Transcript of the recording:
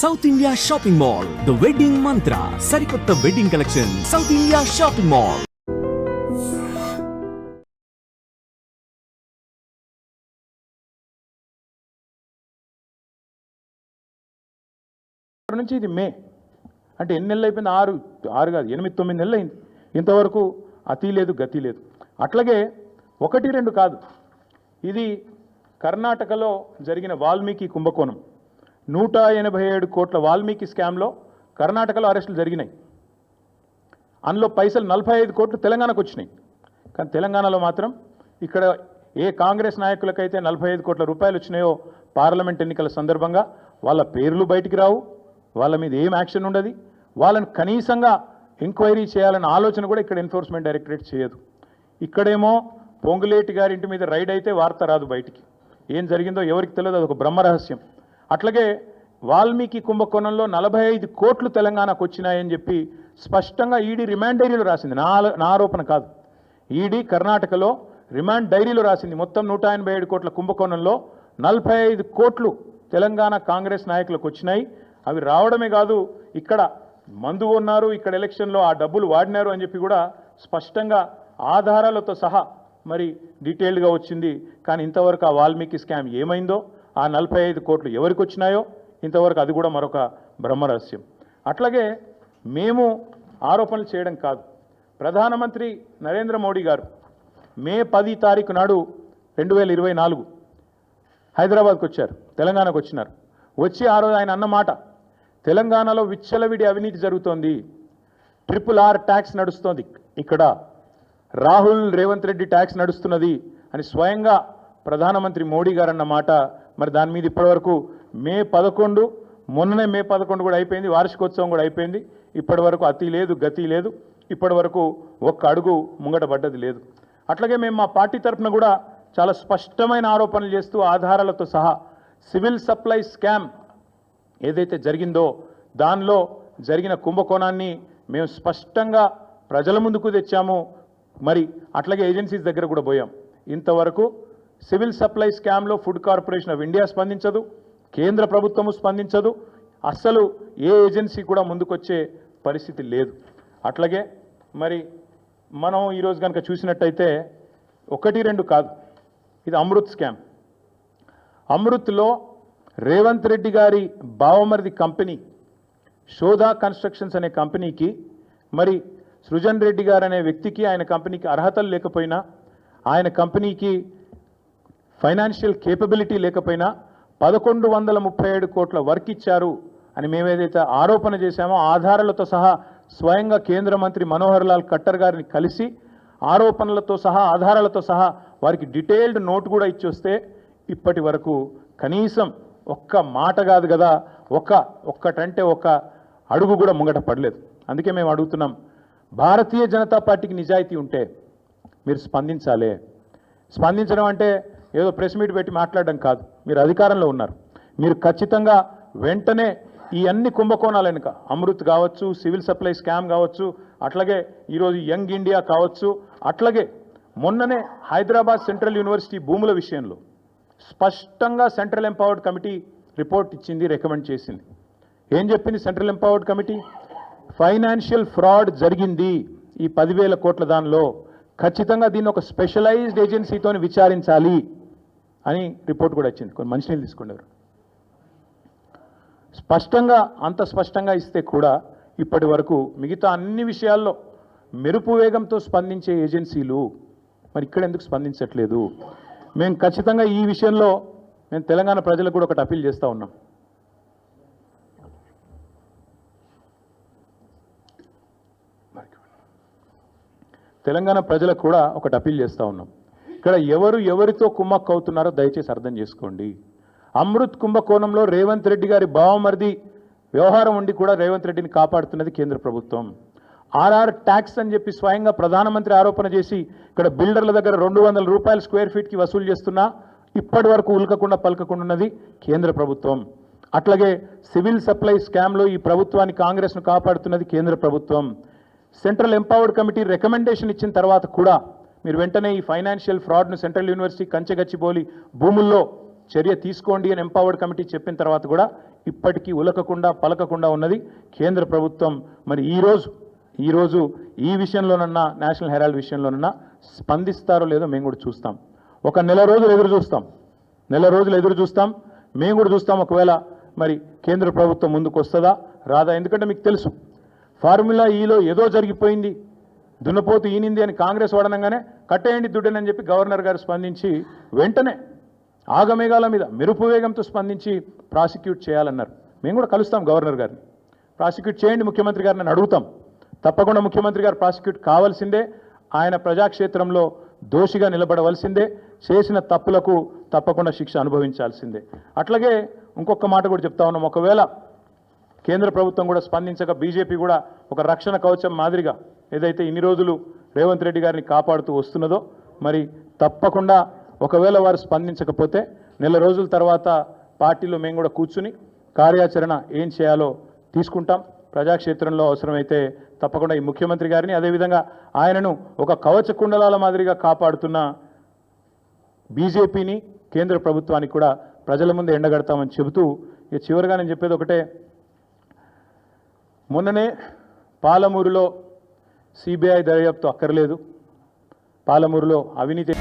South India shopping mall, the wedding మంత్ర, సరికొత్త wedding collection, south India shopping mall. నుంచి ఇది మే అంటే ఎన్ని నెలలు అయిపోయింది? ఆరు కాదు 8-9 నెలలు అయింది. ఇంతవరకు అతి లేదు గతి లేదు. అట్లాగే 1-2 కాదు, ఇది కర్ణాటకలో జరిగిన వాల్మీకి కుంభకోణం. 187 కోట్ల వాల్మీకి స్కామ్లో కర్ణాటకలో అరెస్టులు జరిగినాయి. అందులో పైసలు 45 కోట్లు తెలంగాణకు వచ్చినాయి. కానీ తెలంగాణలో మాత్రం ఇక్కడ ఏ కాంగ్రెస్ నాయకులకైతే 45 కోట్ల రూపాయలు వచ్చినాయో పార్లమెంట్ ఎన్నికల సందర్భంగా వాళ్ళ పేర్లు బయటికి రావు, వాళ్ళ మీద ఏం యాక్షన్ ఉండదు, వాళ్ళని కనీసంగా ఎంక్వైరీ చేయాలన్న ఆలోచన కూడా ఇక్కడ ఎన్ఫోర్స్మెంట్ డైరెక్టరేట్ చేయదు. ఇక్కడేమో పొంగులేటి గారి ఇంటి మీద రైడ్ అయితే వార్త రాదు బయటికి, ఏం జరిగిందో ఎవరికి తెలియదు, అదొక బ్రహ్మరహస్యం. అట్లాగే వాల్మీకి కుంభకోణంలో 45 కోట్లు తెలంగాణకు వచ్చినాయని చెప్పి స్పష్టంగా ఈడీ రిమాండ్ డైరీలో రాసింది. నా ఆరోపణ కాదు, ఈడీ కర్ణాటకలో రిమాండ్ డైరీలో రాసింది. మొత్తం 187 కోట్ల కుంభకోణంలో 45 కోట్లు తెలంగాణ కాంగ్రెస్ నాయకులకు వచ్చినాయి. అవి రావడమే కాదు, ఇక్కడ మందు ఉన్నారు, ఇక్కడ ఎలక్షన్లో ఆ డబ్బులు వాడినారు అని చెప్పి కూడా స్పష్టంగా ఆధారాలతో సహా మరి డీటెయిల్డ్గా వచ్చింది. కానీ ఇంతవరకు ఆ వాల్మీకి స్కామ్ ఏమైందో, ఆ 45 కోట్లు ఎవరికి వచ్చినాయో ఇంతవరకు అది కూడా మరొక బ్రహ్మరహస్యం. అట్లాగే మేము ఆరోపణలు చేయడం కాదు, ప్రధానమంత్రి నరేంద్ర మోడీ గారు మే 10 తారీఖు నాడు 2024 హైదరాబాద్కు వచ్చారు, తెలంగాణకు వచ్చినారు. వచ్చి ఆ రోజు ఆయన అన్నమాట, తెలంగాణలో విచ్చలవిడి అవినీతి జరుగుతోంది, RRR ట్యాక్స్ నడుస్తోంది, ఇక్కడ రాహుల్ రేవంత్ రెడ్డి ట్యాక్స్ నడుస్తున్నది అని స్వయంగా ప్రధానమంత్రి మోడీ గారు అన్నమాట. మరి దాని మీద ఇప్పటివరకు మే 11, మొన్ననే మే 11 కూడా అయిపోయింది, వార్షికోత్సవం కూడా అయిపోయింది. ఇప్పటి వరకు అతి లేదు గతి లేదు, ఇప్పటి వరకు ఒక్క అడుగు ముంగట పడ్డది లేదు. అట్లాగే మేము మా పార్టీ తరఫున కూడా చాలా స్పష్టమైన ఆరోపణలు చేస్తూ ఆధారాలతో సహా సివిల్ సప్లై స్కామ్ ఏదైతే జరిగిందో దానిలో జరిగిన కుంభకోణాన్ని మేము స్పష్టంగా ప్రజల ముందుకు తెచ్చాము. మరి అట్లాగే ఏజెన్సీస్ దగ్గర కూడా పోయాం. ఇంతవరకు సివిల్ సప్లై స్కామ్లో ఫుడ్ కార్పొరేషన్ ఆఫ్ ఇండియా స్పందించదు, కేంద్ర ప్రభుత్వము స్పందించదు, అస్సలు ఏ ఏజెన్సీ కూడా ముందుకొచ్చే పరిస్థితి లేదు. అట్లాగే మరి మనం ఈరోజు కనుక చూసినట్టయితే 1-2 కాదు, ఇది అమృత్ స్కామ్. అమృత్లో రేవంత్ రెడ్డి గారి బావమరిది కంపెనీ శోధా కన్స్ట్రక్షన్స్ అనే కంపెనీకి మరి సృజన్ రెడ్డి గారు అనే వ్యక్తికి ఆయన కంపెనీకి అర్హతలు లేకపోయినా, ఆయన కంపెనీకి ఫైనాన్షియల్ కేపబిలిటీ లేకపోయినా 1137 కోట్ల వర్క్ ఇచ్చారు అని మేమేదైతే ఆరోపణ చేశామో ఆధారాలతో సహా స్వయంగా కేంద్ర మంత్రి మనోహర్ లాల్ ఖట్టర్ గారిని కలిసి ఆరోపణలతో సహా ఆధారాలతో సహా వారికి డీటెయిల్డ్ నోట్ కూడా ఇచ్చి వస్తే ఇప్పటి వరకు కనీసం ఒక్క మాట కాదు కదా, ఒక్కటంటే ఒక్క అడుగు కూడా ముంగట పడలేదు. అందుకే మేము అడుగుతున్నాం, భారతీయ జనతా పార్టీకి నిజాయితీ ఉంటే మీరు స్పందించాలి. స్పందించడం అంటే ఏదో ప్రెస్ మీట్ పెట్టి మాట్లాడడం కాదు, మీరు అధికారంలో ఉన్నారు, మీరు ఖచ్చితంగా వెంటనే ఈ అన్ని కుంభకోణాల వెనుక అమృత్ కావచ్చు, సివిల్ సప్లై స్కామ్ కావచ్చు, అట్లాగే ఈరోజు యంగ్ ఇండియా కావచ్చు, అట్లాగే మొన్ననే హైదరాబాద్ సెంట్రల్ యూనివర్సిటీ భూముల విషయంలో స్పష్టంగా సెంట్రల్ ఎంపవర్డ్ కమిటీ రిపోర్ట్ ఇచ్చింది, రికమెండ్ చేసింది. ఏం చెప్పింది central empowered committee? Financial fraud జరిగింది ఈ 10,000 కోట్ల దానిలో, ఖచ్చితంగా దీన్ని ఒక స్పెషలైజ్డ్ ఏజెన్సీతో విచారించాలి అని రిపోర్ట్ కూడా ఇచ్చింది. కొన్ని మంచినీళ్ళు తీసుకున్నారు. స్పష్టంగా అంత స్పష్టంగా ఇస్తే కూడా ఇప్పటి వరకు మిగతా అన్ని విషయాల్లో మెరుపు వేగంతో స్పందించే ఏజెన్సీలు మరి ఇక్కడ ఎందుకు స్పందించట్లేదు? మేము ఖచ్చితంగా ఈ విషయంలో మేము తెలంగాణ ప్రజలకు కూడా ఒకటి అప్పీల్ చేస్తూ ఉన్నాం. తెలంగాణ ప్రజలకు కూడా ఒకటి అప్పీల్ చేస్తూ ఉన్నాం. ఇక్కడ ఎవరితో కుమ్మక్కు అవుతున్నారో దయచేసి అర్థం చేసుకోండి. అమృత్ కుంభకోణంలో రేవంత్ రెడ్డి గారి బావమరిది వ్యవహారం ఉండి కూడా రేవంత్ రెడ్డిని కాపాడుతున్నది కేంద్ర ప్రభుత్వం. RR ట్యాక్స్ అని చెప్పి స్వయంగా ప్రధానమంత్రి ఆరోపణ చేసి ఇక్కడ బిల్డర్ల దగ్గర 200 రూపాయలు స్క్వేర్ ఫీట్కి వసూలు చేస్తున్నా ఇప్పటి వరకు ఉల్కకుండా పలకకుండా ఉన్నది కేంద్ర ప్రభుత్వం. అట్లాగే సివిల్ సప్లై స్కామ్లో ఈ ప్రభుత్వాన్ని కాంగ్రెస్ను కాపాడుతున్నది కేంద్ర ప్రభుత్వం. సెంట్రల్ ఎంపవర్డ్ కమిటీ రికమెండేషన్ ఇచ్చిన తర్వాత కూడా మీరు వెంటనే ఈ ఫైనాన్షియల్ ఫ్రాడ్ను సెంట్రల్ యూనివర్సిటీ కంచెగచ్చిబౌలి భూముల్లో చర్య తీసుకోండి అని ఎంపవర్డ్ కమిటీ చెప్పిన తర్వాత కూడా ఇప్పటికీ ఉలకకుండా పలకకుండా ఉన్నది కేంద్ర ప్రభుత్వం. మరి ఈరోజు ఈ విషయంలోనన్నా నేషనల్ హెరాల్డ్ విషయంలోనన్నా స్పందిస్తారో లేదో మేము కూడా చూస్తాం. ఒక నెల రోజులు ఎదురు చూస్తాం. మేము కూడా చూస్తాం ఒకవేళ మరి కేంద్ర ప్రభుత్వం ముందుకు వస్తుందా రాదా. ఎందుకంటే మీకు తెలుసు ఫార్ములా ఈలో ఏదో జరిగిపోయింది, దున్నపోతు ఈనింది అని కాంగ్రెస్ వాడనంగానే కట్టేయండి దుడ్డనని చెప్పి గవర్నర్ గారు స్పందించి వెంటనే ఆగమేఘాల మీద మెరుపు వేగంతో స్పందించి ప్రాసిక్యూట్ చేయాలన్నారు. మేము కూడా కలుస్తాం గవర్నర్ గారిని, ప్రాసిక్యూట్ చేయండి ముఖ్యమంత్రి గారిని అని అడుగుతాం. తప్పకుండా ముఖ్యమంత్రి గారు ప్రాసిక్యూట్ కావాల్సిందే, ఆయన ప్రజాక్షేత్రంలో దోషిగా నిలబడవలసిందే, చేసిన తప్పులకు తప్పకుండా శిక్ష అనుభవించాల్సిందే. అట్లాగే ఇంకొక మాట కూడా చెప్తా ఉన్నాం, ఒకవేళ కేంద్ర ప్రభుత్వం కూడా స్పందించక బీజేపీ కూడా ఒక రక్షణ కవచం మాదిరిగా ఏదైతే ఇన్ని రోజులు రేవంత్ రెడ్డి గారిని కాపాడుతూ వస్తున్నదో, మరి తప్పకుండా ఒకవేళ వారు స్పందించకపోతే నెల రోజుల తర్వాత పార్టీలో మేము కూడా కూర్చుని కార్యాచరణ ఏం చేయాలో తీసుకుంటాం. ప్రజాక్షేత్రంలో అవసరమైతే తప్పకుండా ఈ ముఖ్యమంత్రి గారిని, అదేవిధంగా ఆయనను ఒక కవచ కుండలాల మాదిరిగా కాపాడుతున్న బీజేపీని, కేంద్ర ప్రభుత్వానికి కూడా ప్రజల ముందు ఎండగడతామని చెబుతూ ఇక చివరిగా నేను చెప్పేది ఒకటే. మొన్ననే పాలమూరులో సిబిఐ దర్యాప్తు అక్కర్లేదు, పాలమూరులో అవినీతి